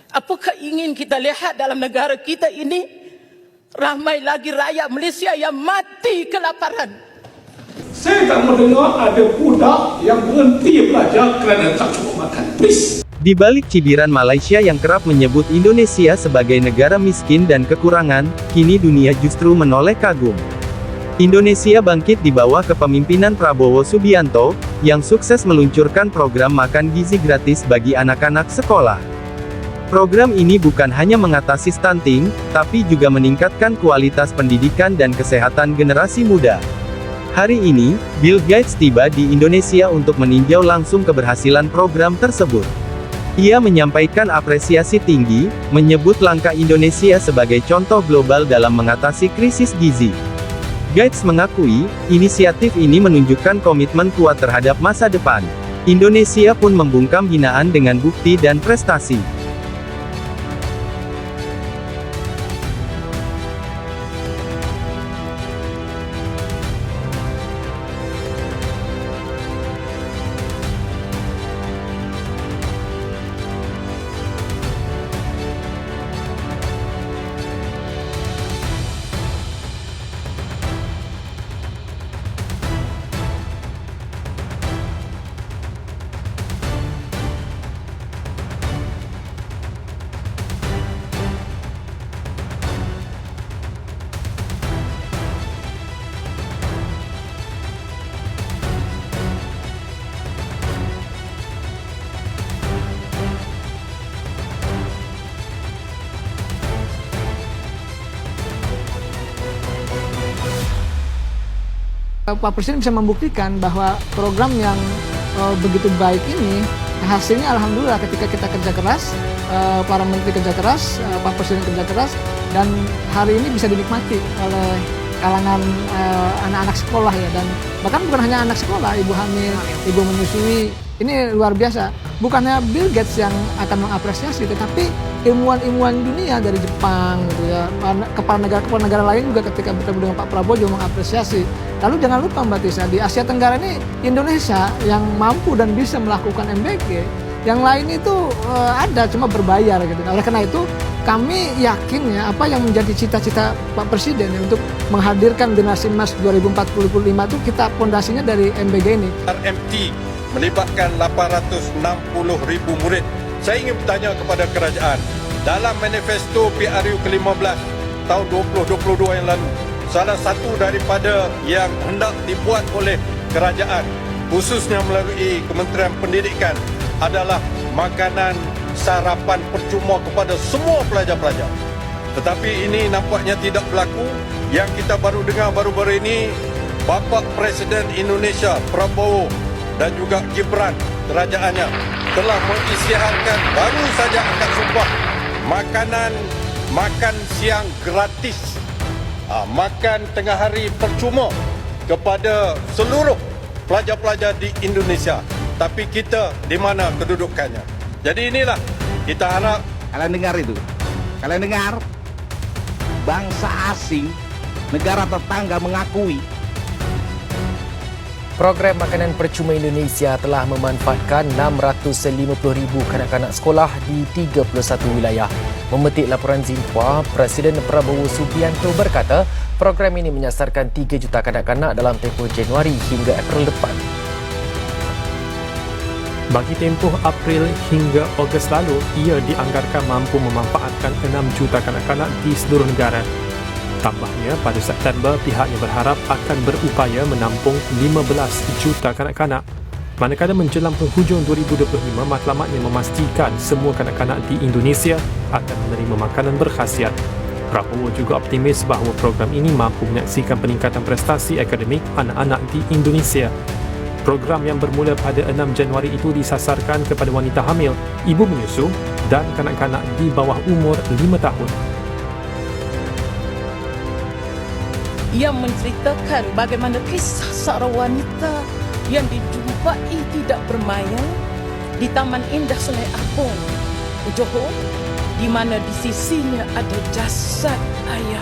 Apakah ingin kita lihat dalam negara kita ini ramai lagi rakyat Malaysia yang mati kelaparan? Saya tak mendengar ada budak yang berhenti belajar kerana tak cukup makan. Please. Di balik cibiran Malaysia yang kerap menyebut Indonesia sebagai negara miskin dan kekurangan, kini dunia justru menoleh kagum. Indonesia bangkit di bawah kepemimpinan Prabowo Subianto, yang sukses meluncurkan program makan gizi gratis bagi anak-anak sekolah. Program ini bukan hanya mengatasi stunting, tapi juga meningkatkan kualitas pendidikan dan kesehatan generasi muda. Hari ini, Bill Gates tiba di Indonesia untuk meninjau langsung keberhasilan program tersebut. Ia menyampaikan apresiasi tinggi, menyebut langkah Indonesia sebagai contoh global dalam mengatasi krisis gizi. Gates mengakui, inisiatif ini menunjukkan komitmen kuat terhadap masa depan. Indonesia pun membungkam hinaan dengan bukti dan prestasi. Pak Presiden bisa membuktikan bahwa program yang begitu baik ini hasilnya alhamdulillah ketika kita kerja keras, para menteri kerja keras, Pak Presiden kerja keras, dan hari ini bisa dinikmati oleh kalangan anak-anak sekolah ya, dan bahkan bukan hanya anak sekolah, ibu hamil, ibu menyusui, ini luar biasa. Bukannya Bill Gates yang akan mengapresiasi, tetapi ilmuwan-ilmuwan dunia dari Jepang, gitu ya, kepala negara lain juga ketika bertemu dengan Pak Prabowo juga mengapresiasi. Lalu jangan lupa Mbak Tisa, di Asia Tenggara ini Indonesia yang mampu dan bisa melakukan MBG, yang lain itu ada cuma berbayar gitu. Oleh karena itu kami yakin ya, apa yang menjadi cita-cita Pak Presiden ya, untuk menghadirkan generasi emas 2045 itu kita pondasinya dari MBG ini. RMT melibatkan 860,000 murid. Saya ingin bertanya kepada kerajaan, dalam manifesto PRU ke-15 tahun 2022 yang lalu, salah satu daripada yang hendak dibuat oleh kerajaan, khususnya melalui Kementerian Pendidikan, adalah makanan sarapan percuma kepada semua pelajar-pelajar. Tetapi ini nampaknya tidak berlaku. Yang kita baru dengar baru-baru ini, Bapa Presiden Indonesia Prabowo dan juga Gibran kerajaannya telah mengisytiharkan baru saja angkat sumpah makan siang gratis, makan tengah hari percuma kepada seluruh pelajar-pelajar di Indonesia. Tapi kita di mana kedudukannya? Jadi inilah kita harap. Kalian dengar itu? Kalian dengar? Bangsa asing, negara tetangga mengakui program makanan percuma Indonesia telah memanfaatkan 650,000 kanak-kanak sekolah di 31 wilayah. Memetik laporan Xinhua, Presiden Prabowo Subianto berkata, program ini menyasarkan 3 juta kanak-kanak dalam tempoh Januari hingga April depan. Bagi tempoh April hingga Ogos lalu, ia dianggarkan mampu memanfaatkan 6 juta kanak-kanak di seluruh negara. Tambahnya, pada September pihaknya berharap akan berupaya menampung 15 juta kanak-kanak. Manakala menjelang penghujung 2025, matlamatnya memastikan semua kanak-kanak di Indonesia akan menerima makanan berkhasiat. Prabowo juga optimis bahawa program ini mampu menyaksikan peningkatan prestasi akademik anak-anak di Indonesia. Program yang bermula pada 6 Januari itu disasarkan kepada wanita hamil, ibu menyusu dan kanak-kanak di bawah umur 5 tahun. Ia menceritakan bagaimana kisah seorang wanita yang dijumpai tidak bermayang di Taman Indah Sungai Apung, Johor, di mana di sisinya ada jasad ayah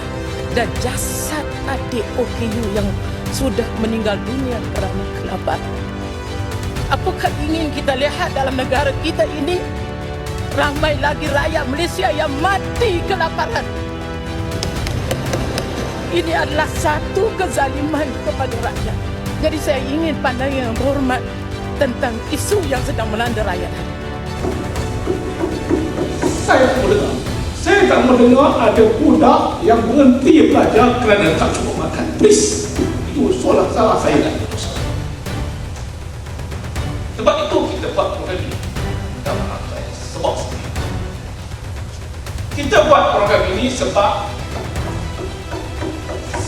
dan jasad adik OKU yang sudah meninggal dunia kerana kelaparan. Apakah ingin kita lihat dalam negara kita ini ramai lagi rakyat Malaysia yang mati kelaparan. Ini adalah satu kezaliman kepada rakyat. Jadi saya ingin pandangan yang berhormat tentang isu yang sedang melanda rakyat. Saya tak mendengar ada budak yang berhenti belajar kerana tak cukup makan. Please, itu soalan salah saya dan itu salah. Sebab itu kita buat program ini. Minta maaf saya sebab sendiri. Kita buat program ini sebab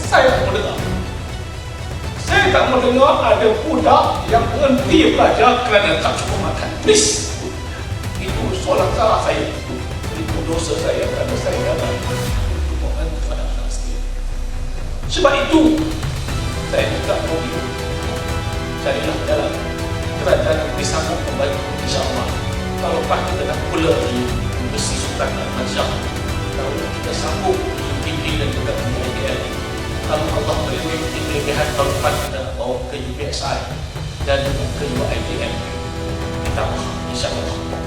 saya tak mendengar. Saya tak mendengar ada budak yang berhenti belajar kerana tak cukup makan. Please, itu soalan salah saya. Itu dosa saya kerana saya gagal mohon kepada anak saya. Sebab itu saya minta Robi carilah dalam kerajaan negeri sanggup membantu, insyaAllah. Kalau kita nak pula di Besi Sultan Ahmad Shah, kalau kita sanggup untuk pimpin dan juga UPL, kalau Allah beri kelebihan tahun depan kita nak bawa ke UPSI dan ke UITM, kita insyaAllah